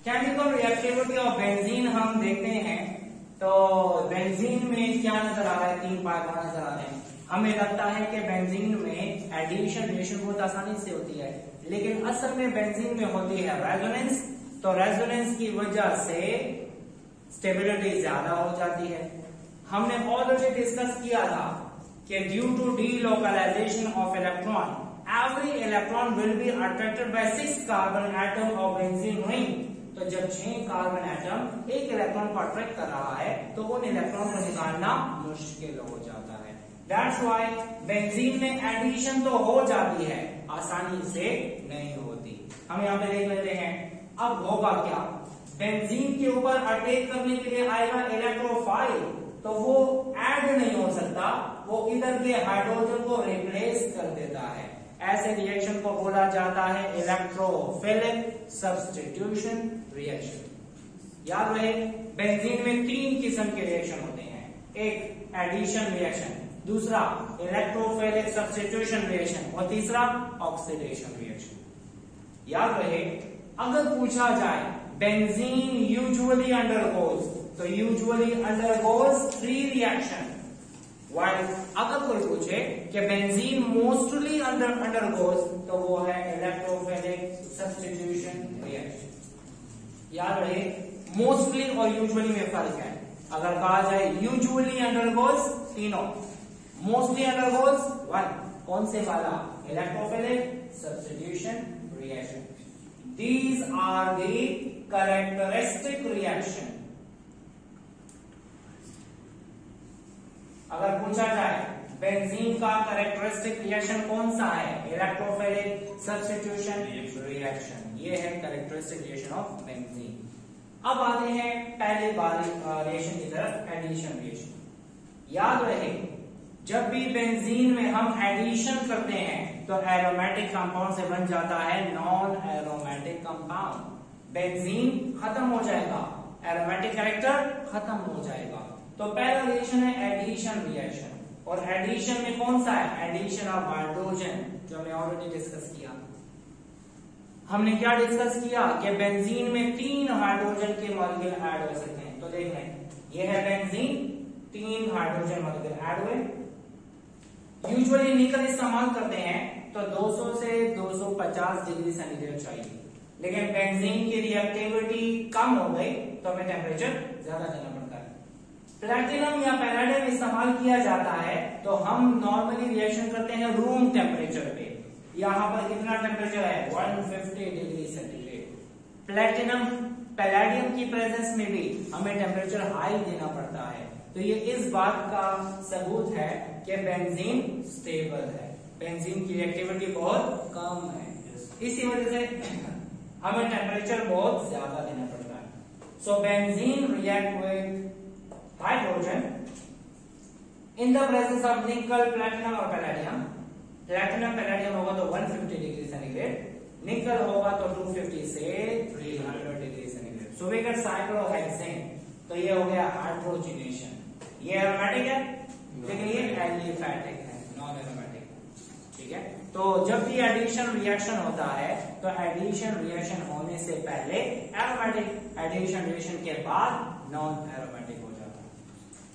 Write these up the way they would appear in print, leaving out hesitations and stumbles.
Chemical reactivity of benzene हम देखते हैं तो बेंजीन में क्या नजर आ रहा है, 3 पाई बॉन्ड नजर आ रहे हैं। हमें लगता है कि बेंजीन में एडिशन रिएक्शन बहुत आसानी से होती है, लेकिन असल में बेंजीन में होती है रेजोनेंस। तो रेजोनेंस की वजह से स्टेबिलिटी ज्यादा हो जाती है। हमने ऑलरेडी डिस्कस किया था कि due to delocalization of electron every electron will be attracted by 6 carbon atom of benzene ring. तो जब 6 कार्बन एटम एक इलेक्ट्रॉन को अट्रैक्ट कर रहा है तो उन इलेक्ट्रॉन को निकालना मुश्किल हो जाता है। दैट्स व्हाई बेंजीन में एडिशन तो हो जाती है, आसानी से नहीं होती। हम यहाँ पे देख लेते हैं अब होगा क्या। बेंजीन के ऊपर अटैक करने के लिए आएगा इलेक्ट्रोफाइल, तो वो ऐड नहीं हो सकता, वो इधर के हाइड्रोजन को रिप्लेस कर देता है। ऐसे रिएक्शन को बोला जाता है इलेक्ट्रोफिलिक सब्स्टिट्यूशन रिएक्शन। याद रहे बेंजीन में 3 किस्म के रिएक्शन होते हैं, एक एडिशन रिएक्शन, दूसरा इलेक्ट्रोफिलिक सब्स्टिट्यूशन रिएक्शन और तीसरा ऑक्सीडेशन रिएक्शन। याद रहे अगर पूछा जाए बेंजीन यूजुअली अंडरगोज, तो यूजुअली अंडरगोज 3 रिएक्शन। वाइल अगर कोई पूछे कि बेंजीन मोस्टली अंडरगोज, तो वो है इलेक्ट्रोफिलिक सब्स्टिट्यूशन रिएक्शन। याद रहे मोस्टली और यूजुअली में फर्क है। अगर कहा जाए यूजुअली अंडरगोज तीनों, मोस्टली अंडरगोज 1, कौन से वाला, electrophilic substitution reaction. These are the characteristic reaction. अगर पूछा जाए बेंजीन का कैरेक्टरिस्टिक रिएक्शन कौन सा है, इलेक्ट्रोफिलिक सब्स्टिट्यूशन रिएक्शन। ये है कैरेक्टरिस्टिक रिएक्शन ऑफ बेंजीन। अब आते हैं पहले रिएक्शन की तरफ, एडिशन रिएक्शन। याद रहे जब भी बेंजीन में हम एडिशन करते हैं तो एरोमेटिक कंपाउंड से बन जाता है नॉन एरोमेटिक कंपाउंड। बेंजीन खत्म हो जाएगा, एरोमेटिक कैरेक्टर खत्म हो जाएगा। तो पहला रिएक्शन है एडिशन रिएक्शन, और एडिशन में कौन सा है, एडिशन ऑफ हाइड्रोजन, जो हमने ऑलरेडी डिस्कस किया। हमने क्या डिस्कस किया कि बेंजीन में 3 हाइड्रोजन के मॉलिक्यूल ऐड हो सकते हैं। तो देख लें, ये है बेंजीन, 3 हाइड्रोजन मॉलिक्यूल ऐड हुए। यूजुअली निकल इस्तेमाल करते हैं तो 200 से 250 डिग्री सेंटीग्रेड चाहिए, लेकिन बेंजीन की रिएक्टिविटी कम हो गई तो हमें टेम्परेचर ज्यादा देना पड़ता है। प्लैटिनम या पैलेडियम इस्तेमाल किया जाता है तो हम नॉर्मली रिएक्शन करते हैं रूम टेम्परेचर पे। यहाँ पर कितना टेम्परेचर है, 150 डिग्री सेंटीग्रेड। प्लैटिनम पैलेडियम की प्रेजेंस में भी हमें टेम्परेचर हाई देना पड़ता है। तो ये इस बात का सबूत है कि बेंजीन स्टेबल है, बेंजीन की रिएक्टिविटी बहुत कम है, इसी वजह से हमें टेम्परेचर बहुत ज्यादा देना पड़ता है। सो benzene react with hydrogen in the presence of निकल, प्लैटिनम और पैलेडियम। प्लैटिनम पैलेडियम होगा तो 150 डिग्री सेंटीग्रेड, निकल होगा तो 250 से 300 degree centigrade. So we get cyclohexane. तो ये हो गया हाइड्रोजनेशन। ये एरोमेटिक है लेकिन ये एलिफैटिक है, नॉन एरोमेटिक। ठीक है, तो जब भी एडिशन रिएक्शन होता है तो एडिशन रिएक्शन होने से पहले एरोमेटिक, एडिशन रिएक्शन के बाद नॉन एरोमेटिक हो जाता है।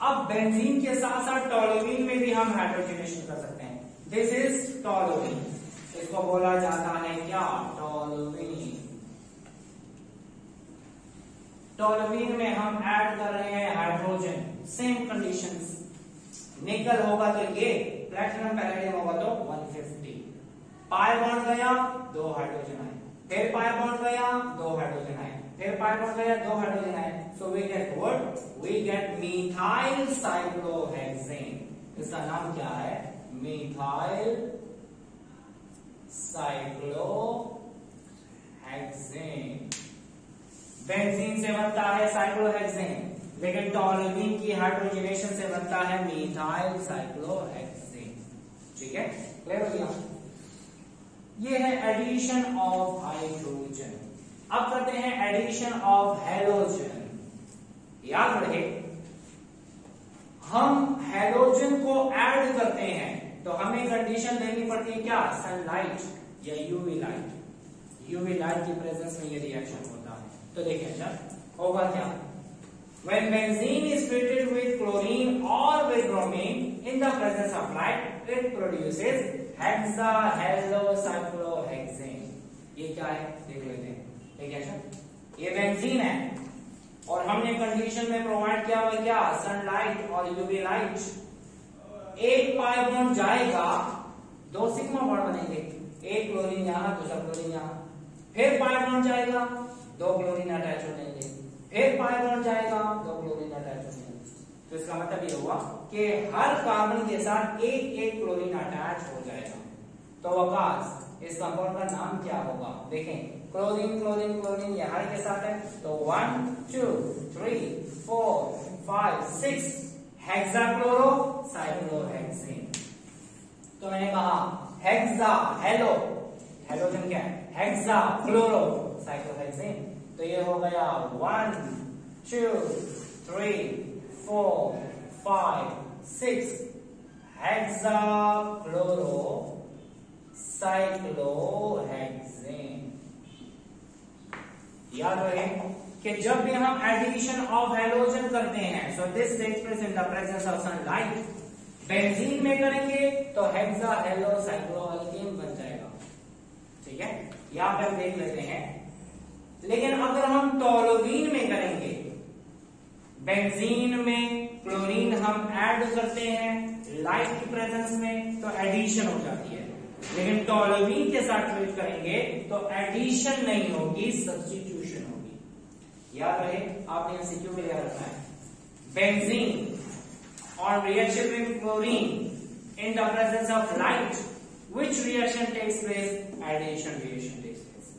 अब बेंजीन के साथ साथ टोलुइन में भी हम हाइड्रोजनेशन कर सकते हैं। दिस इज टोलुइन, इसको बोला जाता है क्या, टोलुइन। टोलुइन में हम ऐड कर रहे हैं हाइड्रोजन, सेम कंडीशंस। निकल होगा तो ये, प्लैटिनम पैलेडियम होगा तो 150। पाई बॉन्ड गया, 2 हाइड्रोजन आए, फिर पाई बॉन्ड गया, 2 हाइड्रोजन आए, फिर पाई बॉन्ड गया, 2 हाइड्रोजन आए। So we get what, we get methyl cyclohexane. इसका नाम क्या है, मिथाइल साइक्लोहेक्सेन। बेंजीन से बनता है साइक्लोहेक्सेन, लेकिन टोलुइन की हाइड्रोजनेशन से बनता है मिथाइल साइक्लोहेक्सेन। ठीक है, क्लियर हो गया। ये है एडिशन ऑफ हाइड्रोजन। अब करते हैं एडिशन ऑफ हैलोजन। याद रहे हम हैलोजन को ऐड करते हैं तो हमें कंडीशन देनी पड़ती है क्या, सनलाइट या यूवी लाइट। यूवी लाइट की प्रेजेंस में ये रिएक्शन होता है। तो देखिए अच्छा होगा क्या, when benzene is treated with chlorine or with bromine in the presence of light, it produces hexahalocyclohexane। ये क्या है देख लेते हैं। ठीक है अच्छा, ये बेंजीन है और हमने कंडीशन में प्रोवाइड किया हुआ क्या, सनलाइट और यूवी लाइट। एक पाई बॉन्ड जाएगा, दो सिग्मा बॉन्ड बनेंगे, एक क्लोरीन यहां दूसरा क्लोरीन यहां, फिर पाई बॉन्ड जाएगा, दो क्लोरीन अटैच हो जाएंगे, फिर पाई बॉन्ड जाएगा, दो क्लोरीन अटैच हो जाएंगे। तो इसका मतलब ये हुआ कि हर कार्बन के साथ एक एक क्लोरीन अटैच हो जाएगा। तो आकाश इस कंपाउंड का नाम क्या होगा, देखें क्लोरीन क्लोरीन क्लोरीन ये हर के साथ है, तो 1 2 3 4 5 6 हेक्साक्लोरोसाइक्लोहेक्सेन। तो मैंने कहा हेक्सा हेलो, हेलोजन क्या है, हेक्साक्लोरोसाइक्लोहेक्सेन। तो ये हो गया 1 2 3 4 5 6 हेक्साक्लोरोसाइक्लोहेक्सेन। याद रहे कि जब भी हम एडिशन ऑफ हैलोजन करते हैं, so this takes place in the presence of sunlight. Benzene में करेंगे तो हेक्साहेलोसाइक्लोअल्केन बन जाएगा। ठीक है, यहां पर देख लेते हैं। लेकिन अगर हम टोलुईन में करेंगे, बेंजीन में क्लोरीन हम ऐड करते हैं लाइट की प्रेजेंस में, तो एडिशन हो जाती है। लेकिन टोलुईन के साथ ट्रीट करेंगे तो एडिशन नहीं होगी, सब्स्टिट्यूशन होगी। याद रहे, आपने एमसीक्यू में याद रखना है, benzene on reaction with chlorine in the presence of light, which reaction takes place, addition reaction takes place,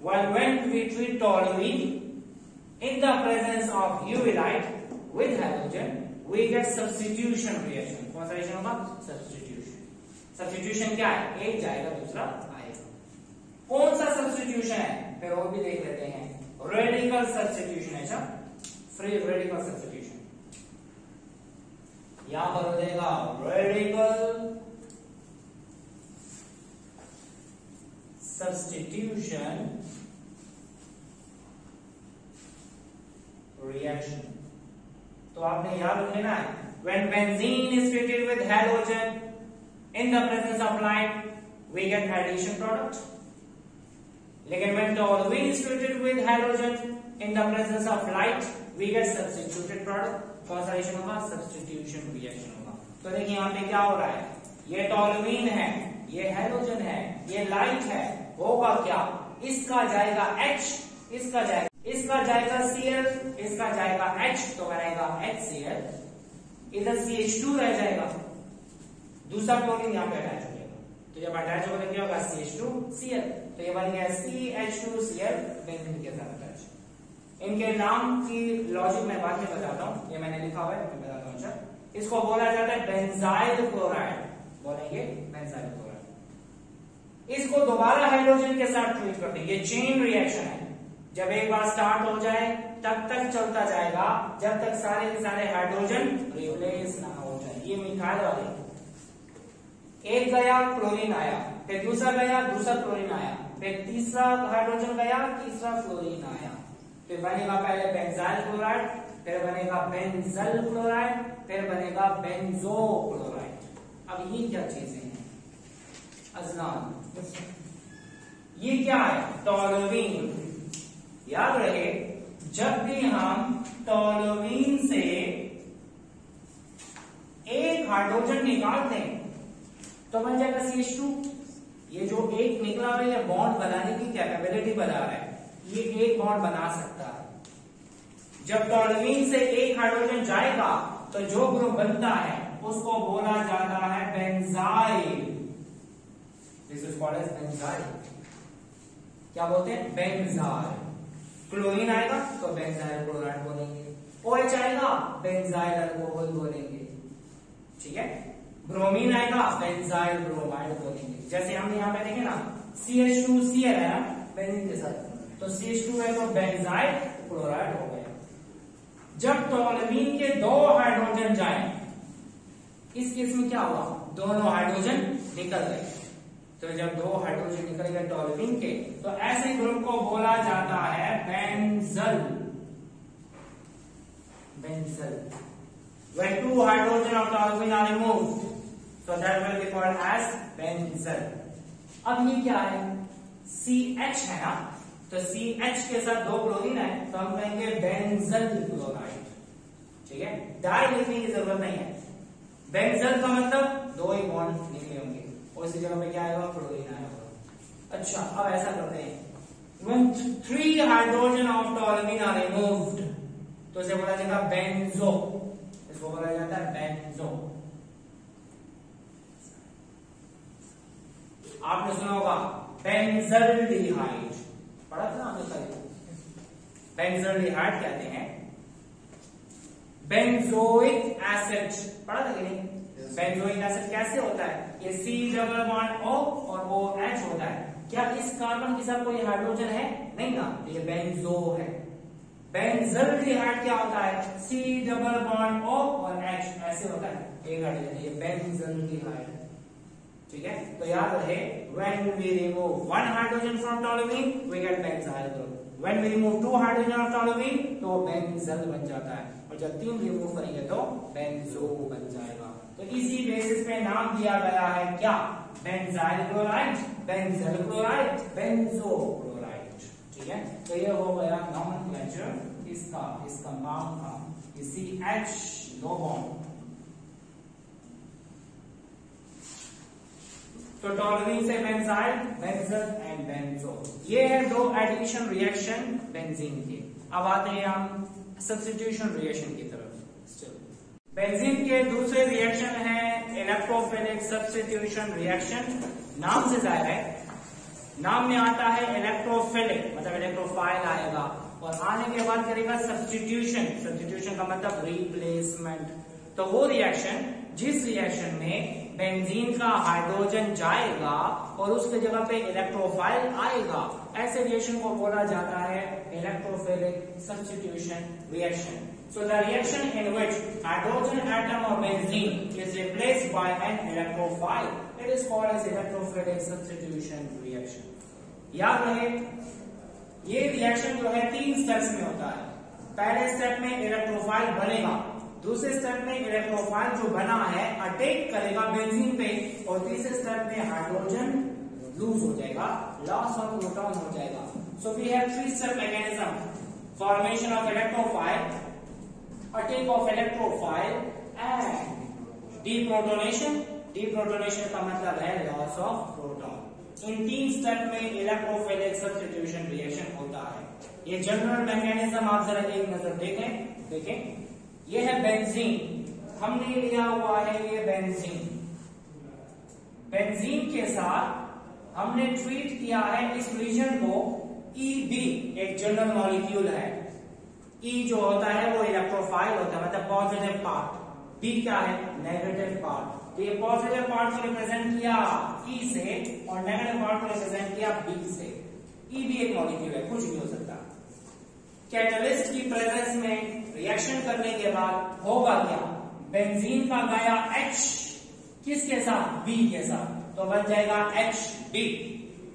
while when we treat toluene in the presence of UV light with halogen, we get substitution reaction। कौन सा reaction होगा, substitution. Substitution क्या है, एक जाएगा दूसरा आएगा। कौन सा सब्स्टिट्यूशन है, फिर वो भी देख लेते हैं। रेडिकल सब्स्टिट्यूशन है, अच्छा फ्री रेडिकल सब्स्टिट्यूशन। यहां पर हो जाएगा रेडिकल सब्स्टिट्यूशन रिएक्शन। तो आपने याद रख लेना है, when benzene is treated with halogen in the presence of light, we get addition product. लेकिन when toluene is treated with halogen in the presence of light, we get substituted product। कौन सा reaction होगा, substitution reaction होगा। तो देखिए यहाँ पे क्या हो रहा है, ये टोलुईन है, ये हैलोजन है, ये लाइट है, होगा क्या, इसका जाएगा H, इसका जाएगा Cl, इसका जाएगा H, तो बनेगा HCl, इधर CH2 रह जाएगा, दूसरा क्लोरीन यहाँ पे अटैच हो जाएगा। तो जब अटैच होगा तो क्या होगा, CH2Cl, तो ये बन गया CH2Cl बेंजीन के साथ अटैच। इनके नाम की लॉजिक मैं बाद में बताता हूं, ये मैंने लिखा हुआ है, मैं बताता हूं। अच्छा, इसको बोला जाता है बेंजाइल क्लोराइड, बोलेंगे बेंजाइल क्लोराइड। इसको दोबारा हाइड्रोजन के साथ ट्रीट करते हैं, ये चेन रिएक्शन है। जब एक बार स्टार्ट हो जाए तब तक चलता जाएगा, जब तक सारे के सारे हाइड्रोजन रिप्लेस ना हो जाए। ये मिथाइल वाले, एक गया क्लोरीन आया, फिर दूसरा गया, दूसरा क्लोरीन आया, फिर तीसरा हाइड्रोजन गया, तीसरा क्लोरीन आया, फिर बनेगा पहले बेंजाइल क्लोराइड, फिर बनेगा बेंजल क्लोराइड, फिर बनेगा बेंजो क्लोराइड। अब ये क्या चीजें हैं अजलान, ये क्या है, टोलुईन। याद रहे, जब भी हम टोलुईन से एक हाइड्रोजन निकालते हैं तो बन जाएगा CH2। ये जो एक निकला हुआ है बॉन्ड बनाने की कैपेबिलिटी बना रहा है, ये एक बॉन्ड बना सकता है। जब टोलुईन से एक हाइड्रोजन जाएगा तो जो ग्रुप बनता है उसको बोला जाता है benzyl. This is called as benzyl. क्या बोलते हैं, बेंजाइल। क्लोरीन आएगा तो बेंजाइल क्लोराइड बोलेंगे, OH आएगा बेंजाइल अल्कोहल बोलेंगे। ठीक है, ब्रोमीन आएगा बेंजाइल ब्रोमाइड बोलेंगे। जैसे हमने यहाँ पे देखे ना, CH2Cl है ना बेंजीन के साथ, तो CH2 है तो बेंजाइल क्लोराइड हो गया। जब टोलुईन के दो हाइड्रोजन जाएं, इस केस में क्या हुआ, दोनों हाइड्रोजन निकल गए। तो जब दो हाइड्रोजन निकल गए टोलुईन के, तो ऐसे ग्रुप को बोला जाता है benzyl. Benzal. When two hydrogen of toluene are removed, so that will be called as benzal. अब ये क्या है? CH है ना, तो CH के साथ दो क्लोरीन है, तो हम कहेंगे बेंजल क्लोराइड. ठीक है, डाई लिखने की जरूरत नहीं है. बेंजल का मतलब दो ही बॉन्ड निकले होंगे और इसी जगह पे क्या आएगा? क्लोरीन आएगा. अच्छा, अब ऐसा करते हैं. When three hydrogen of toluene are removed, तो इसे बोला जाएगा बेंजो. इसको बोला जाता है बेंजो. आपने सुना होगा बेंजल्डिहाइड, पढ़ा था ना आपने? बेंजल्डिहाइड कहते हैं बेंजोइक एसिड, पढ़ा था कि नहीं? बेंजोइक एसिड कैसे होता है? ये C डबल बॉन्ड O और OH होता है. क्या इस कार्बन के साथ कोई हाइड्रोजन है? नहीं ना, ये बेंजो है. बेंजल्डिहाइड क्या होता है? C डबल बॉन्ड O और H ऐसे होता है, एक हाइड्रोजन, ये बेंजल्डिहाइड. ठीक है, तो याद रहे, when we remove one hydrogen from toluene we get benzyl group. When we remove two hydrogen of toluene तो बेंजल बन जाता है, और जब तीन रिमूव करेंगे तो बेंजो बन जाएगा. तो इसी बेसिस पे नाम दिया गया है क्या? Benzyl chloride, benzal chloride, benzo chloride. ठीक है, तो ये हो गया नॉमेनक्लेचर इसका, इस कंपाउंड का. CH दो बॉन्ड, तो टॉलुइन से बेंजाइल, बेंजल एंड बेंजो. ये है दो एडिशन रिएक्शन बेंजीन के. अब आते हैं हम सब्स्टिट्यूशन रिएक्शन की तरफ. बेंजीन के दूसरे रिएक्शन है इलेक्ट्रोफिलिक सब्स्टिट्यूशन रिएक्शन. नाम से जाहिर है, नाम में आता है इलेक्ट्रोफिलिक, मतलब इलेक्ट्रोफाइल आएगा, और आने के बाद करेगा सब्स्टिट्यूशन. सब्स्टिट्यूशन का मतलब रिप्लेसमेंट. तो वो रिएक्शन जिस रिएक्शन में बेंजीन का हाइड्रोजन जाएगा और उसके जगह पे इलेक्ट्रोफाइल आएगा, ऐसे रिएक्शन को बोला जाता है electrophilic substitution reaction. So the reaction in which hydrogen atom of benzene is replaced by an electrophile, it is called as electrophilic substitution reaction. याद रहे, ये रिएक्शन जो है 3 स्टेप्स में होता है. पहले स्टेप में इलेक्ट्रोफाइल बनेगा, दूसरे स्टेप में इलेक्ट्रोफाइल जो बना है अटैक करेगा बेंजीन पे, और तीसरे स्टेप में हाइड्रोजन लूज हो जाएगा, लॉस ऑफ प्रोटॉन हो जाएगा. So we have 3 step mechanism: formation of electrophile, attack of electrophile and deprotonation. Deprotonation का मतलब है लॉस ऑफ प्रोटॉन. इन 3 स्टेप में इलेक्ट्रोफिलिक सब्स्टिट्यूशन रिएक्शन होता है. ये जनरल मैकेनिज्म आप जरा एक नजर देखें. ये है बेंजीन, हमने लिया हुआ है ये बेंजीन. बेंजीन के साथ हमने ट्रीट किया है इस रीजन को EB, एक जनरल मॉलिक्यूल है. E जो होता है वो इलेक्ट्रोफाइल होता है, मतलब पॉजिटिव पार्ट. B क्या है? Negative part. तो ये पॉजिटिव पार्ट को रिप्रेजेंट किया E से और नेगेटिव पार्ट को रिप्रेजेंट किया B से. E भी एक मॉलिक्यूल है, कुछ भी हो सकता है. कैटलिस्ट की प्रेजेंस में रिएक्शन करने के बाद होगा क्या? बेंजीन का गया H किसके साथ? B के साथ, तो बन जाएगा HB,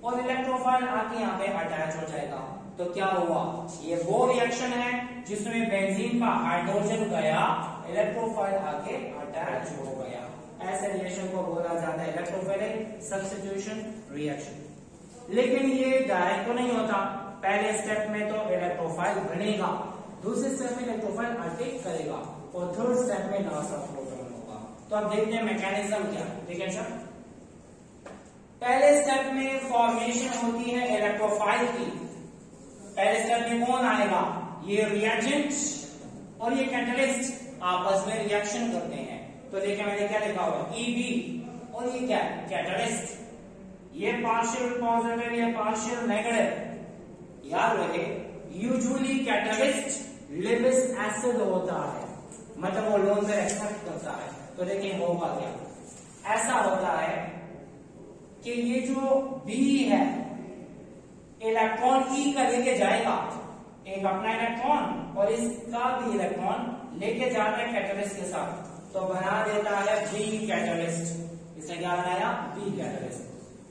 और इलेक्ट्रोफाइल आके यहाँ पे अटैच हो जाएगा. तो क्या हुआ? ये वो रिएक्शन है जिसमें बेंजीन का हाइड्रोजन गया, इलेक्ट्रोफाइल आके अटैच हो गया. ऐसे रिएक्शन को बोला जाता है इलेक्ट्रोफिलिक सब्स्टिट्यूशन रिएक्शन. लेकिन ये डायरेक्ट तो नहीं होता. पहले स्टेप में तो इलेक्ट्रोफाइल बनेगा, दूसरे स्टेप में इलेक्ट्रोफाइल अटैक करेगा, और थर्ड स्टेप में लॉस ऑफ प्रोटॉन होगा. तो अब देखते हैं मैकेनिज्म क्या है. ठीक है सर, पहले स्टेप में फॉर्मेशन होती है इलेक्ट्रोफाइल की. पहले स्टेप में कौन आएगा? ये रिएजेंट और ये कैटलिस्ट आपस में रिएक्शन करते हैं. तो देखिए मैंने क्या लिखा हुआ, EB, और ये क्या है? कैटलिस्ट. ये पार्शियल पॉजिटिव, ये पार्शियल नेगेटिव. याद रहे, यूजुअली कैटलिस्ट लिविस एसिड होता है, मतलब वो लोन से एक्सेप्ट करता है. तो देखिए होगा क्या? ऐसा होता है कि ये जो B है इलेक्ट्रॉन E का लेके जाएगा, एक अपना इलेक्ट्रॉन और इसका भी इलेक्ट्रॉन लेके जाता है कैटलिस्ट के साथ, तो बना देता है B कैटलिस्ट. इसने क्या बनाया? B catalyst.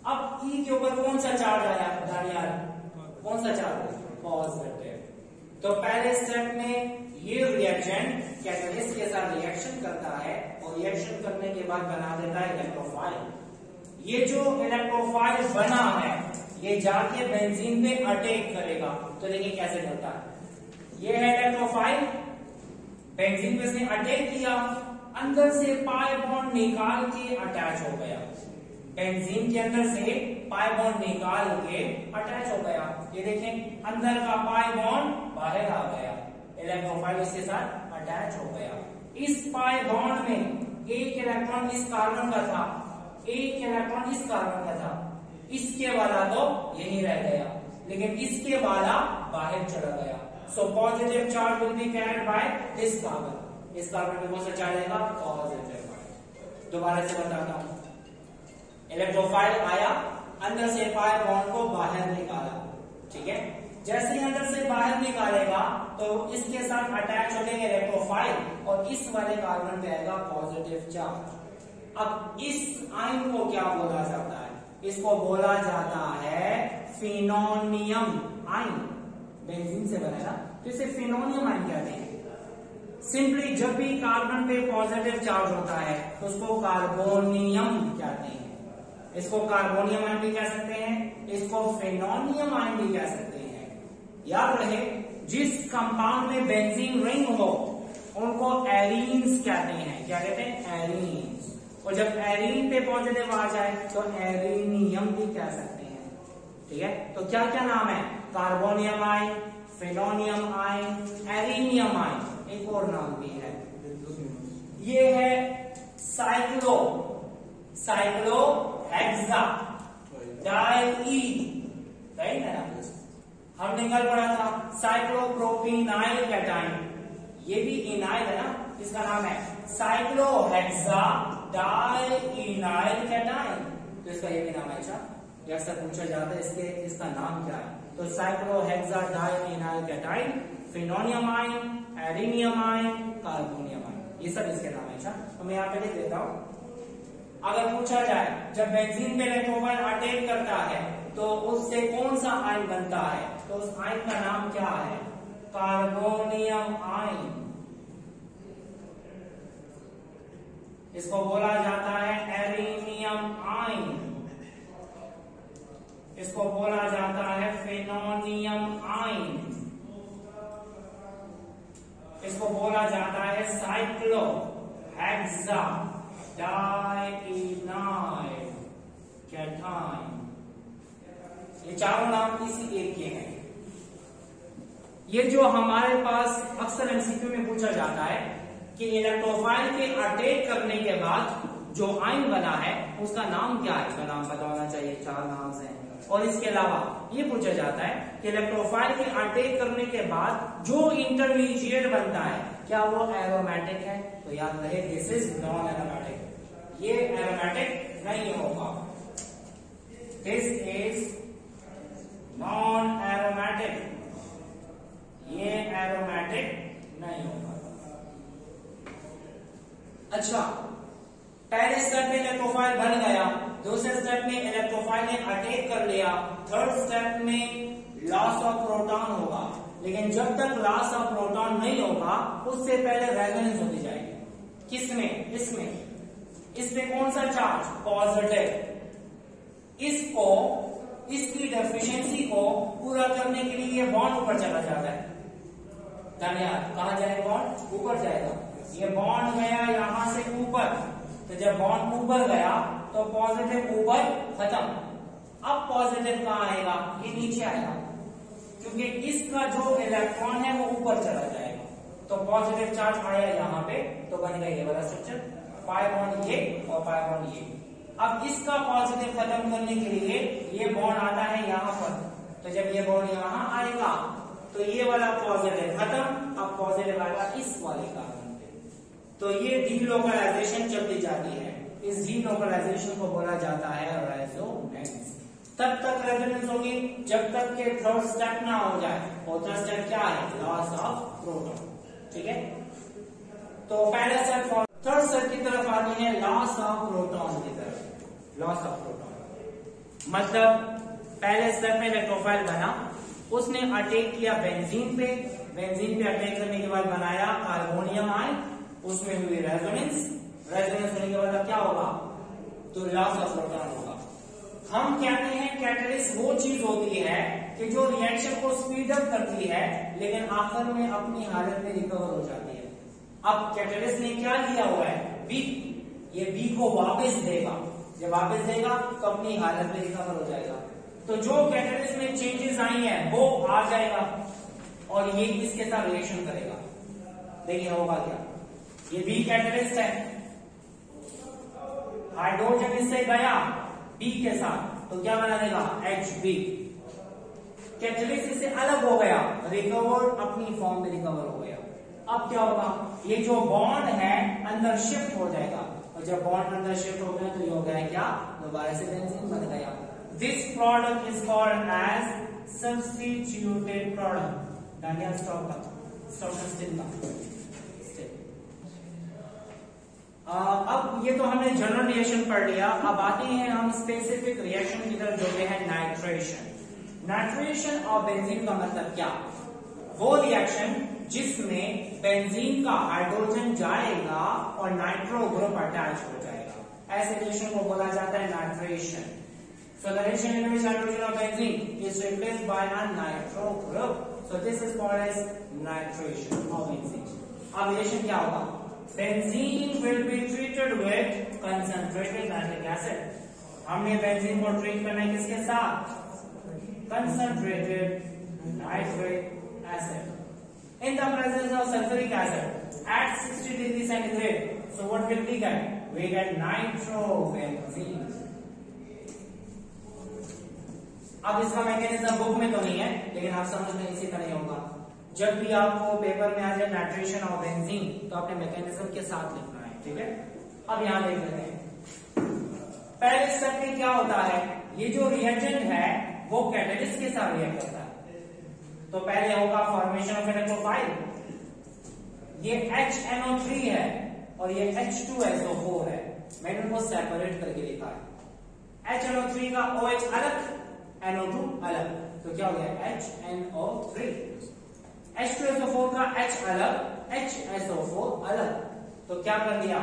अब E के ऊपर कौन सा चार्ज आया? यार कौन सा चार्ज? पॉजिटिव. तो पहले स्टेप में ये रिएक्शन कैटलिस्ट के साथ रिएक्शन करता है और रिएक्शन करने के बाद बना देता है इलेक्ट्रोफाइल। ये जो इलेक्ट्रोफाइल बना है ये जाके बेंजीन पे अटैक करेगा। तो देखिए कैसे करता है। ये है इलेक्ट्रोफाइल, बेंजीन पे इसने अटैक किया, अंदर से पाई बॉन्ड निकाल के अटैच हो गया। बेंजीन के अंदर से पाई बॉन्ड निकाल के अटैच हो गया। ये देखें अंदर का पाई बॉन्ड बाहर आ गया, इलेक्ट्रोफाइल उसके साथ अटैच हो गया। इस पाई बॉन्ड में एक इलेक्ट्रॉन इस कार्बन का था, एक इलेक्ट्रॉन इस कार्बन का था, इसके वाला तो यही रह गया, लेकिन इसके वाला बाहर चला गया। So positive charge will be carried by this carbon. इस कार्बन में कौन सा चार्ज आएगा? पॉजिटिव। दोबारा से बताता हूं, इलेक्ट्रोफाइल आया, अंदर से पाई बॉन्ड को बाहर निकाला, ठीक है। जैसे ही अंदर से बाहर निकालेगा तो इसके साथ अटैच हो जाएगा इलेक्ट्रोफाइल और इस वाले कार्बन पे आएगा पॉजिटिव चार्ज। अब इस आयन को क्या बोला जाता है? इसको बोला जाता है फिनोनियम आयन। बेंजीन से बना ना, तो इसे फिनोनियम आयन कहते हैं। सिंपली जब भी कार्बन पे पॉजिटिव चार्ज होता है तो उसको कार्बोनियम कहते हैं। इसको कार्बोनियम आयन भी कह सकते हैं, इसको फिनोनियम आयन भी कह सकते हैं। याद रहे, जिस कंपाउंड में बेंजीन रिंग हो उनको एरीन्स कहते हैं। क्या कहते हैं? एरीन्स। और जब एरीन पे पॉजिटिव आ जाए तो एरीनियम भी कह सकते हैं, ठीक है। तो क्या क्या नाम है? Carbonium ion, फिनोनियम ion, arenium ion, एक और नाम भी है, ये है साइक्लो हेक्सा डाइईन, राइट है ना। हमने कल पढ़ा था साइक्लोप्रोपीनाइल कैटाइन, ये भी इनाइल है ना, इसका नाम है साइक्लोहेक्सा डाइईनाइल कैटाइन। तो इसका ये भी नाम है। अच्छा, जैसा पूछा जाता है इसका नाम क्या है? तो cyclohexadienyl cation, phenonium ion, arenium ion, carbonium ion, ये सब इसके नाम है। अच्छा, तो मैं यहाँ पे लिख देता हूं। अगर पूछा जाए जब बेंजीन पे इलेक्ट्रोफाइल अटैक करता है तो उससे कौन सा आयन बनता है, तो उस आयन का नाम क्या है? Carbonium ion. इसको बोला जाता है एरीनियम आयन, इसको बोला जाता है फिनोनियम आयन, इसको बोला जाता है साइक्लो हेक्सा डाइईनाइल कैटाइन। ये चारों नाम इसी एक के हैं। ये जो हमारे पास अक्सर एमसीक्यू में पूछा जाता है कि इलेक्ट्रोफाइल के अटैक करने के बाद जो आयन बना है उसका नाम क्या है, उसका नाम पता होना चाहिए। चार नाम हैं। और इसके अलावा ये पूछा जाता है कि इलेक्ट्रोफाइल के अटैक करने के बाद जो इंटरमीडिएट बनता है क्या वो एरोमेटिक है? तो याद रहे, दिस इज नॉन एरोमेटिक, ये एरोमेटिक नहीं होगा। दिस इज नॉन एरोमेटिक, ये एरोमेटिक नहीं होगा। अच्छा, पहले स्टेप में इलेक्ट्रोफाइल बन गया, दूसरे स्टेप में इलेक्ट्रोफाइल ने अटैक कर लिया, थर्ड स्टेप में लॉस ऑफ प्रोटॉन होगा। लेकिन जब तक लॉस ऑफ प्रोटॉन नहीं होगा उससे पहले रेजोनेंस होती जाएगी। किसमें? इसमें। इसमें कौन सा चार्ज? पॉजिटिव। इसको, इसकी डेफिशिएंसी को पूरा करने के लिए ये बॉन्ड ऊपर चला जाता है। धन्यवाद। कहां जाएगा बॉन्ड? ऊपर जाएगा। ये बॉन्ड गया यहां से ऊपर, तो जब बॉन्ड ऊपर गया तो पॉजिटिव ऊपर खत्म। अब पॉजिटिव कहां आएगा? ये नीचे आएगा, क्योंकि इसका जो इलेक्ट्रॉन है वो ऊपर चला जाएगा। तो पॉजिटिव चार्ज आया यहाँ पे, तो बन गया ये वाला स्ट्रक्चर, पाई बॉन्ड ये और पाई बॉन्ड ये। अब इसका पॉजिटिव खत्म करने के लिए ये बॉन्ड आता है यहाँ पर, तो जब ये बॉन्ड यहाँ आएगा तो ये वाला पॉजिटिव खत्म, अब पॉजिटिव आएगा इस वाले कार्बन पे। तो ये डीलोकलाइजेशन चलती जाती है। इस डीलोकलाइजेशन को बोला जाता है रेजोनेंस। तब तक रेजोनेंस होगी जब तक के थर्ड स्टेप ना हो जाए। और थर्ड स्टेप क्या है? Loss of proton. ठीक है, तो पहला स्टेप थर्ड स्टेप की तरफ आती है लॉस ऑफ प्रोटॉन की तरफ। लॉस ऑफ प्रोटॉन मतलब पहले स्टेप में इलेक्ट्रोफाइल बना, उसने अटैक किया बेंजीन पे, बेंजीन पे अटैक करने के बाद बनाया कार्बोनियम आयन, उसमें हुई रेजोनेंस, रेजोनेंस होने के बाद अब क्या होगा, तो लॉस ऑफ प्रोटॉन होगा। हम कहते हैं कैटलिस्ट वो चीज होती है कि जो रिएक्शन को स्पीड अप करती है लेकिन आखिर में अपनी हालत में रिकवर हो जाती है। अब कैटलिस्ट ने क्या लिया हुआ है, बी, ये बी को वापस देगा, जब वापस देगा तो अपनी हालत में रिकवर हो जाएगा। तो जो कैटलिस्ट में चेंजेस आई हैं वो आ जाएगा और ये इसके साथ रिएक्शन करेगा। देखिए होगा क्या, ये बी कैटलिस्ट है, हाइड्रोजन इससे गया बी के साथ तो क्या बना देगा, HB। कैटलिस्ट इससे अलग हो गया, रिकवर अपनी फॉर्म में रिकवर हो गया। अब क्या होगा, ये जो बॉन्ड है अंदर शिफ्ट हो जाएगा और जब बॉन्ड अंदर शिफ्ट हो गया तो ये हो गया क्या, दोबारा से बेंजीन बन गया। This product is called as substituted product. डालिया स्टॉप का अब ये तो हमने जनरल रिएक्शन पढ़ लिया। अब आते हैं हम स्पेसिफिक रिएक्शन की तरफ जो है नाइट्रेशन। नाइट्रेशन और बेंजीन का मतलब क्या, वो रिएक्शन जिसमें बेंजीन का हाइड्रोजन जाएगा और नाइट्रो ग्रुप अटैच हो जाएगा, ऐसे रिएक्शन को बोला जाता है nitration. So the reaction in which hydrogen of benzene is replaced by a nitro group. So this is called as nitration of benzene. अब रिएक्शन क्या होगा, benzene will be treated with concentrated nitric acid. हमने benzene को treat करना है किसके साथ, concentrated nitric acid in the presence of sulfuric acid at 60 degrees centigrade. So what will we get? We get nitrobenzene. अब इसका मैकेनिज्म बुक में तो नहीं है लेकिन आप समझ में इसी तरह होगा। जब भी आपको पेपर में आ जाए नाइट्रेशन और बेंजीन तो आपने मैकेनिज्म के साथ लिखना है, ठीक है। अब यहां देख लेते हैं पहले स्टेप में क्या होता है, ये जो रिएजेंट है वो कैटलिस्ट के साथ रिएक्ट करता है। तो पहले होगा फॉर्मेशन ऑफ इलेक्ट्रोफाइल, ये HNO3 है और ये H2SO4 है, मैंने उनको सेपरेट करके लिखा है। HNO3 का OH अलग, NO2 अलग, तो क्या हो गया HNO3। H2SO4 का H अलग, HSO4 अलग, तो क्या कर दिया,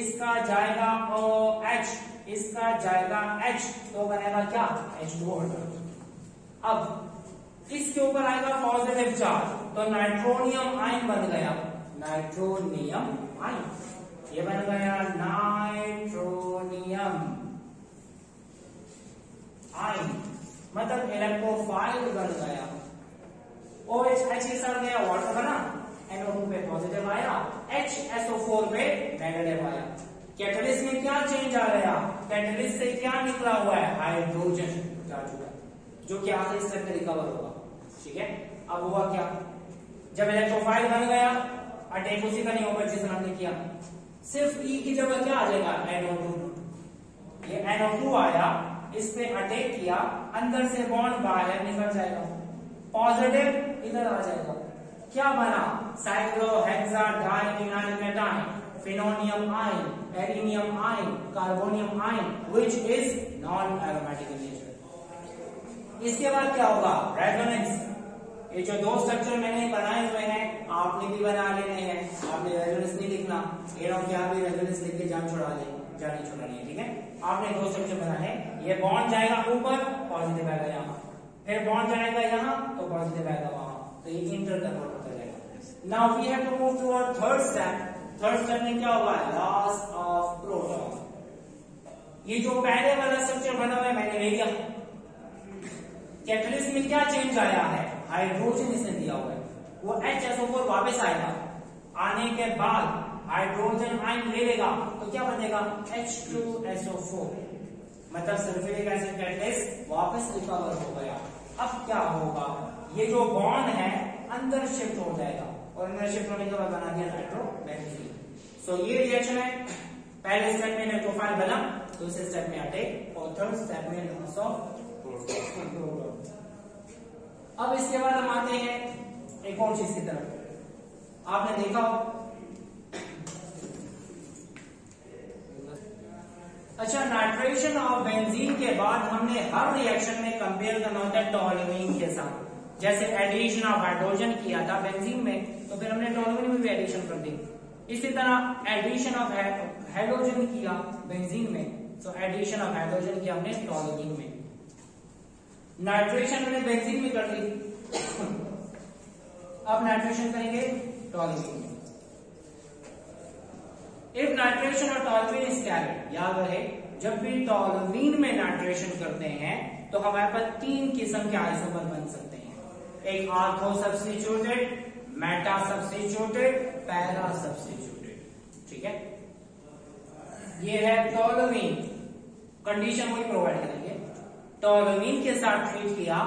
इसका जाएगा OH, इसका जाएगा H, तो बनेगा क्या H2O। अब इसके ऊपर आएगा पॉजिटिव चार्ज तो नाइट्रोनियम आयन बन गया, नाइट्रोनियम आयन, ये बन गया नाइट्रोनियम आयन, मतलब इलेक्ट्रोफाइल बन गया। OH H के साथ गया वाटर बना, NO2 पे पॉजिटिव आया, HSO4 पे नेगेटिव आया। कैटलिस्ट में क्या चेंज आ गया, कैटलिस्ट से क्या निकला हुआ है, हाइड्रोजन जा चुका है, जो कि आखिरी स्टेप में रिकवर होगा, ठीक है। अब हुआ क्या, जब इलेक्ट्रोफाइल बन गया अटैक उसी का नहीं होगा जिस हमने किया, सिर्फ E की जगह क्या आ जाएगा NO2, ये NO2 आया, इस पे अटैक किया, अंदर से बॉन्ड बाहर निकल जाएगा, पॉजिटिव इधर आ जाएगा, क्या बना cyclohexadienyl cation, phenonium ion, arenium ion, carbonium ion which is non aromatic in nature. इसके बाद क्या होगा, रेजोनेंस। ये जो दो स्ट्रक्चर मैंने बनाए हुए हैं आपने भी बना लेने हैं, आपने रेजोनेंस नहीं लिखना, क्या भी रेजोनेंस लिख के जान छुड़ानी है, ठीक है। आपने दो स्ट्रक्चर बनाए, ये बॉन्ड जाएगा ऊपर, पॉजिटिव आएगा यहाँ, फिर बॉन्ड जाएगा यहाँ तो पॉजिटिव आएगा वहां, तो ये इंटर कन्वर्ट होता जाएगा। Now we have to move to our third step. Third step में क्या होगा, लॉस ऑफ प्रोटॉन। ये जो पहले वाला स्ट्रक्चर बना हुआ है मैंने ले लिया, कैटलिस्ट में क्या चेंज आया है, हाइड्रोजन इसने दिया हुआ है, वो HSO4 वापस आएगा, आने के बाद हाइड्रोजन आयन ले लेगा तो क्या बनेगा H2SO4, मतलब सल्फ्यूरिक एसिड कैटलिस्ट वापस रिकवर हो गया। अब क्या होगा, ये जो बॉन्ड है अंदर शिफ्ट हो जाएगा और अंदर शिफ्ट होने के बाद बना दिया नाइट्रोबेंजीन। सो ये रिएक्शन है, पहले स्टेप में इलेक्ट्रोफाइल बना, दूसरे स्टेप में अटैक और थर्ड स्टेप में लॉस ऑफ प्रोटॉन। अब इसके बाद हम आते हैं एक और चीज की तरफ। आपने देखा हो, अच्छा नाइट्रेशन ऑफ बेंजीन के बाद हमने हर रिएक्शन में कंपेयर करना होता है टोल्यूइन के साथ। जैसे एडिशन ऑफ हाइड्रोजन किया था बेंजीन में, तो फिर हमने टोल्यूइन में भी एडिशन कर दी। इसी तरह एडिशन ऑफ हेलोजन किया बेंजीन में, तो एडिशन ऑफ हाइड्रोजन किया हमने टोल्यूइन में। नाइट्रेशन हमने बेंजीन में कर ली, अब नाइट्रेशन करेंगे टोल्यूइन में। इफ नाइट्रेशन और टोल्यूइन इज कैरिड, याद रहे जब भी टोल्यूइन में नाइट्रेशन करते हैं तो हमारे पास 3 किस्म के आइसोमर बन सकते हैं। एक ortho substituted, Meta substituted, para substituted. ठीक है, ये है टोल्यूइन। कंडीशन वही प्रोवाइड करेंगे। टोल्यूइन के साथ ट्रीट किया,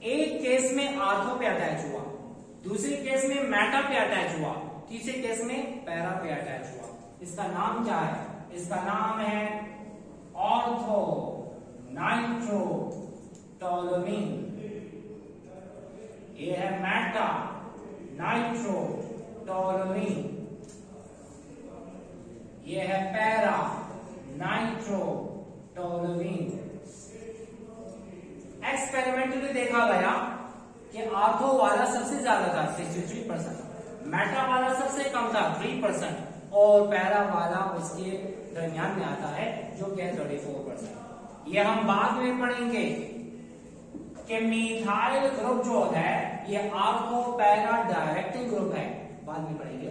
एक केस में आर्थो पे अटैच हुआ, दूसरे केस में मेटा पे अटैच हुआ, तीसरे केस में पैरा पे अटैच हुआ। इसका नाम क्या है? इसका नाम है ऑर्थो नाइट्रो टोल्यूइन। ये है मेटा नाइट्रो टोल्यूइन, ये है पैरा नाइट्रो टोल्यूइन। एक्सपेरिमेंटली देखा गया कि आर्थो वाला सबसे ज्यादा था 63%, मेटा वाला सबसे कम था 3%, और पैरा वाला उसके दरमियान में आता है जो कि 34%। ये हम बाद में पढ़ेंगे कि मिथाइल ग्रुप जो है ये आर्थो पैरा डायरेक्टिंग ग्रुप है, बाद में पढ़ेंगे।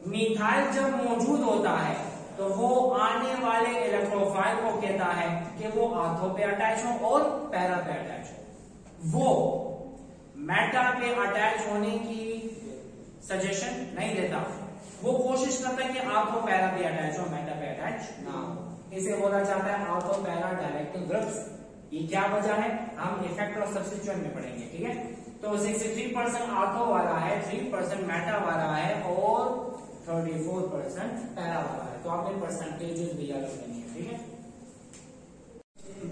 मिथाइल जब मौजूद होता है तो वो आने वाले इलेक्ट्रोफाइल को कहता है कि वो आर्थो पे अटैच हो और पैरा पे अटैच हो। वो मेटा पे अटैच होने की सजेशन नहीं देता, वो कोशिश करता है कि आर्थो पैरा पे अटैच हो, मेटा पे अटैच ना हो। इसे बोला जाता है आर्थो पैरा डायरेक्टिंग ग्रुप्स। ये क्या वजह है हम इफेक्ट ऑफ सब्स्टिट्यूशन में पढ़ेंगे। ठीक है, तो 63% आर्थो वाला है, 3% मेटा वाला है और 34% पैरा वाला है। तो आपने परसेंटेजेस भी याद रखनी है। ठीक है,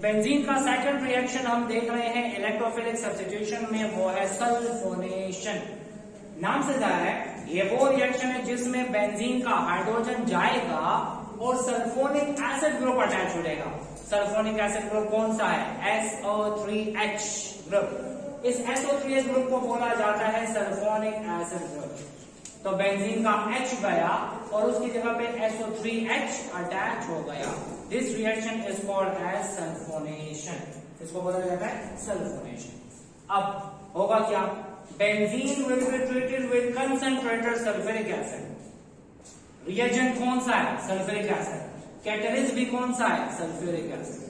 बेंजीन का सेकंड रिएक्शन हम देख रहे हैं इलेक्ट्रोफिलिक सब्स्टिट्यूशन में, वो है सल्फोनेशन। नाम से जाहिर है ये वो रिएक्शन है जिसमें बेंजीन का हाइड्रोजन जाएगा और सल्फोनिक एसिड ग्रुप अटैच हो जाएगा। सल्फोनिक एसिड ग्रुप कौन सा है? SO3H group. इस SO3H ग्रुप को बोला जाता है सल्फोनिक एसिड ग्रुप। तो बेंजीन का H गया और उसकी जगह पे SO3H अटैच हो गया। This reaction is called as sulphonation. इसको बोला जाता है सल्फोनेशन। अब होगा क्या? Benzene will be treated with concentrated sulphuric acid. Reagent कौन सा है? Sulphuric acid. कैटलिस्ट भी कौन सा है? Sulphuric acid.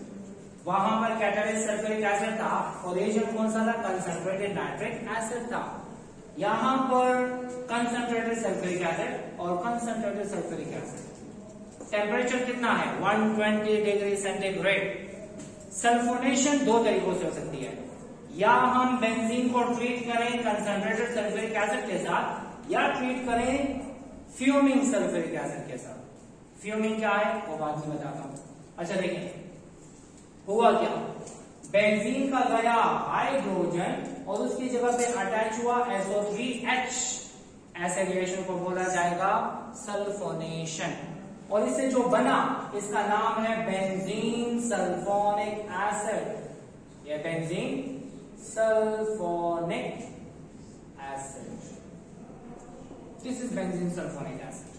वहां पर कैटलिस्ट सल्फ्यूरिक एसिड था और रिएजेंट कौन सा था? कंसंट्रेटेड नाइट्रिक एसिड था। यहां पर कंसंट्रेटेड सल्फ्यूरिक एसिड और कंसंट्रेटेड सल्फ्यूरिक एसिड। टेम्परेचर कितना है? 120 डिग्री सेंटीग्रेड। सल्फोनेशन 2 तरीकों से हो सकती है, या हम बेंजीन को ट्रीट करें कंसंट्रेटेड सल्फ्यूरिक एसिड के साथ, या ट्रीट करें फ्यूमिंग सल्फ्यूरिक एसिड के साथ। फ्यूमिंग क्या है वो बाद में बताता हूं। अच्छा देखिए हुआ क्या, बेंजीन का गया हाइड्रोजन और उसकी जगह पे अटैच हुआ SO3H। ऐसे रिएक्शन को बोला जाएगा सल्फोनेशन। और इससे जो बना इसका नाम है बेंजीन सल्फोनिक एसिड। यह benzene sulphonic acid, this is benzene sulphonic acid.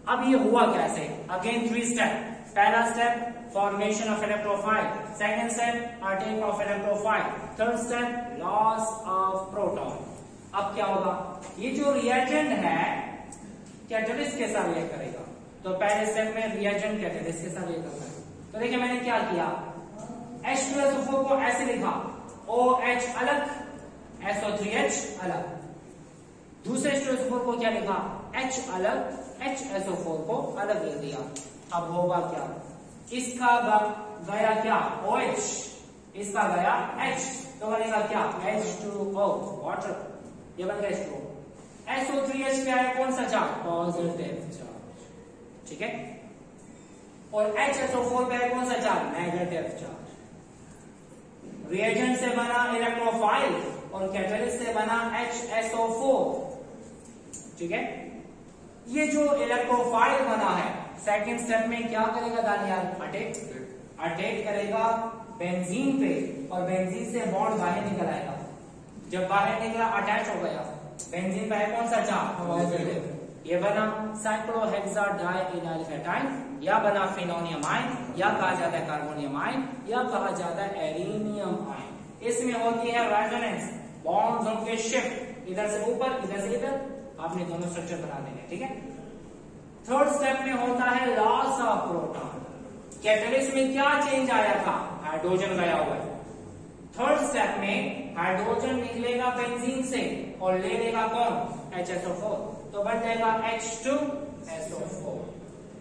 अब ये हुआ कैसे? Again 3 step. पहला step formation of electrophile, second step attack of electrophile, third step loss of proton. अब क्या होगा? ये जो रिएजेंट है कैटलिस्ट के साथ रिएक्ट करेगा। तो पहले स्टेप में रिएजेंट कैटलिस्ट के साथ रिएक्ट करता है। तो देखिए मैंने क्या किया, H2SO4 को ऐसे लिखा, OH अलग, SO3H अलग। दूसरे H2SO4 को क्या लिखा? H अलग, HSO4 को अलग लिख दिया। अब होगा क्या? इसका गया क्या? OH, इसका गया H, तो बनेगा क्या? H2O water. ये बन गया H2O। SO3H क्या है? कौन सा चार्ज? Positive charge. ठीक है, और HSO4 पे है कौन सा चार्ज? Negative charge. रिएजेंट से बना इलेक्ट्रोफाइल और कैटलिस्ट से बना HSO4। ठीक है, ये जो इलेक्ट्रोफाइल बना है सेकंड स्टेप में क्या करेगा दानियाल? अटैक करेगा बेंजीन पे और बेंजीन से बॉन्ड बाहर निकल आएगा। जब बाहर निकला अटैच हो गया, बेंजीन का है कौन सा चार्ज, ये बना साइक्लोहेक्साडाइइनाइल कैटाइन, या बना फिनोनियम आयन, या कहा जाता है कार्बोनियम आयन, या कहा जाता है एरिनियम आयन। इसमें होती है रेजोनेंस, बॉन्ड्स उनके शिफ्ट, इधर से ऊपर इधर से इधर, आपने दोनों स्ट्रक्चर बना देंगे, ठीक है। थर्ड स्टेप में होता है लॉस ऑफ प्रोटॉन। कैटलिस्ट में क्या चेंज आया था, हाइड्रोजन गया हुआ है। थर्ड स्टेप में हाइड्रोजन निकलेगा बेंजीन से और ले लेगा कौन, HSO4, तो बन जाएगा H2SO4,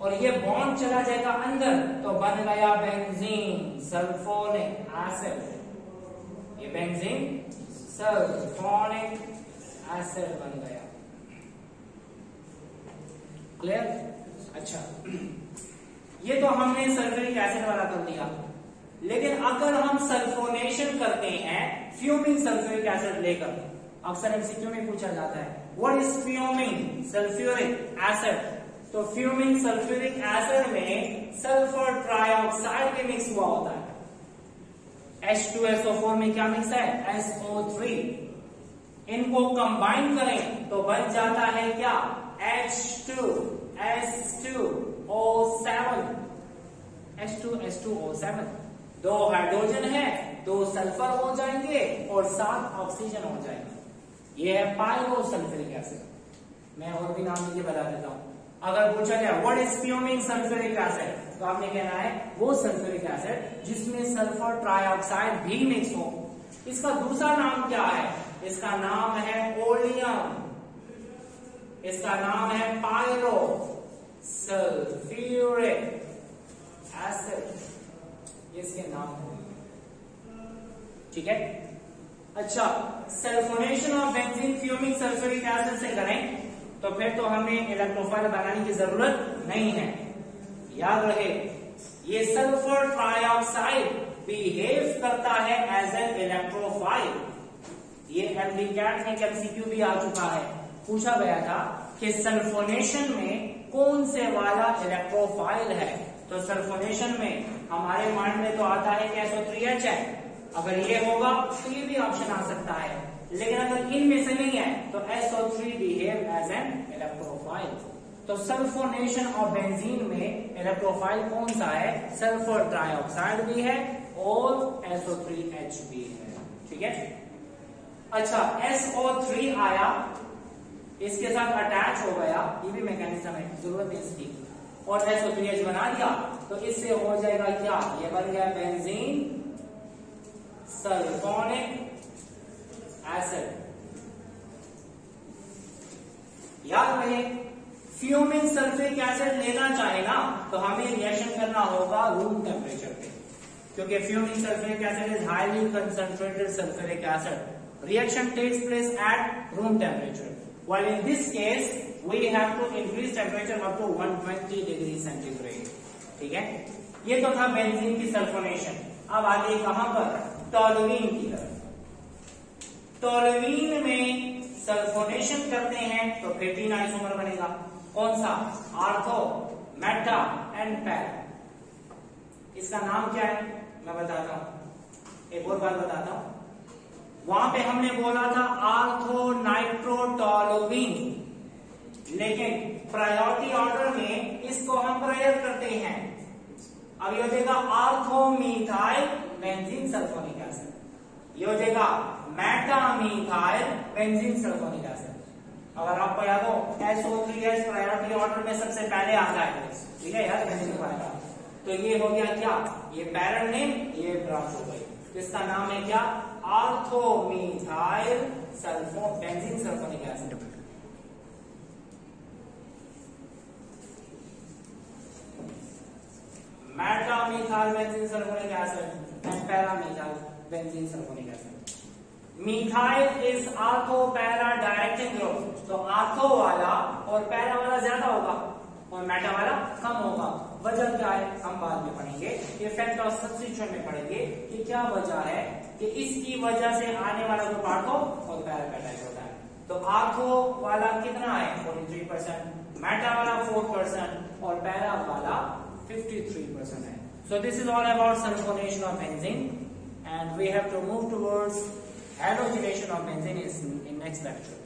और ये बॉन्ड चला जाएगा अंदर तो बन गया बेंजीन सल्फोनिक एसिड। ये बेंजीन सल्फोनिक एसिड बन गया। क्लियर? अच्छा, ये तो हमने सल्फ्यूरिक एसिड वाला कर दिया, लेकिन अगर हम सल्फोनेशन करते हैं फ्यूमिंग सल्फ्यूरिक एसिड लेकर, अक्सर एमसीक्यू में पूछा जाता है what is fuming sulphuric acid, तो फ्यूमिंग सल्फ्यूरिक एसिड में सल्फर ट्राइऑक्साइड भी मिक्स हुआ होता है। H2SO4 में क्या मिक्स है, SO3, इनको कंबाइन करें तो बन जाता है क्या, H2SO7, दो हाइड्रोजन है, दो सल्फर हो जाएंगे और 7 ऑक्सीजन हो जाएगा। ये है पायरोसल्फ्यूरिक एसिड। मैं और भी नाम लीजिए बता देता हूं। अगर पूछा गया what is fuming sulphuric acid, तो आपने कहना है वो सल्फ्यूरिक एसिड जिसमें सल्फर ट्राइऑक्साइड भी मिक्स हो। इसका दूसरा नाम क्या है, इसका नाम है ओलियम, इसका नाम है पायरो सल्फ्यूरिक एसिड, इसके नाम है, ठीक है। अच्छा, sulphonation of benzene fuming sulphuric acid से करें तो फिर तो हमें इलेक्ट्रोफाइल बनाने की जरूरत नहीं है। याद रहे, ये सल्फर ट्राइऑक्साइड बिहेव करता है एज एन इलेक्ट्रोफाइल। ये एमडीकैट में एमसीक्यू भी आ चुका है, पूछा गया था कि सल्फोनेशन में कौन से वाला इलेक्ट्रोफाइल है, तो सल्फोनेशन में हमारे माइंड में तो आता है कि SO3H है, अगर ये होगा तो ये भी ऑप्शन आ सकता है, लेकिन अगर इनमें से नहीं है तो SO3 behave as an electrophile. तो सल्फोनेशन ऑफ बेंजीन में इलेक्ट्रोफाइल कौन सा है, सल्फर ट्राइऑक्साइड भी है और SO3H भी है, ठीक है। अच्छा, SO3 आया, इसके साथ अटैच हो गया, ये भी मैकेनिज्म है, जरूरत है इसकी, और SO3H बना दिया तो इससे हो जाएगा क्या, ये बन गया बेंजीन सल्फोनिक एसिड। याद रहे, फ्यूमिंग सल्फ्यूरिक एसिड लेना चाहे ना तो हमें रिएक्शन करना होगा रूम टेम्परेचर पे, क्योंकि fuming sulphuric acid is highly concentrated sulphuric acid. Reaction takes place at room temperature, while in this case we have to increase temperature up to 120 degree centigrade, ठीक है। ये तो था बेंजीन की सल्फोनेशन। अब आगे कहां पर, टोलुईन की तरफ। टोलुईन में सल्फोनेशन करते हैं तो 15 आइसोमर बनेगा, कौन सा, आर्थो, मेटा एंड पैरा। इसका नाम क्या है मैं बताता हूं, एक और बात बताता हूं। वहां पे हमने बोला था आर्थो नाइट्रोटोलुईन, लेकिन प्रायोरिटी ऑर्डर में इसको हम प्रेयर करते हैं। अब ये हो जाएगा आर्थोमीथाइल बेंजीन सल्फोनिक एसिड, ये हो जाएगा मेटामीथाइल बेंजीन सल्फोनिक एसिड। अगर आपको याद हो SO3H प्रायोरिटी ऑर्डर में सबसे पहले आता है, ठीक है यार, बेंजीन पाएगा। तो ये हो गया क्या, ये पैरेंट नेम, ये ब्रांच हो गई, इसका नाम है क्या, orthomethyl benzene sulphonic acid. Metamethyl benzene sulphonic acid and paramethyl benzene sulphonic acid. Methyl is ortho para directing group, तो आर्थो वाला और पैरा वाला ज्यादा होगा और मेटा वाला कम होगा। वजह क्या है हम बाद में पढ़ेंगे, इफेक्ट ऑफ सब्स्टिट्यूशन में पढ़ेंगे कि क्या वजह है कि इसकी वजह से आने वाला जो आर्थो और पैरापेटाइट होता है। तो आर्थो वाला कितना है 43%, मेटा वाला 4% और पैरा वाला 53% है। So this is all about sulfonation of benzene and we have to move towards Halogylation of benzene is in next lecture.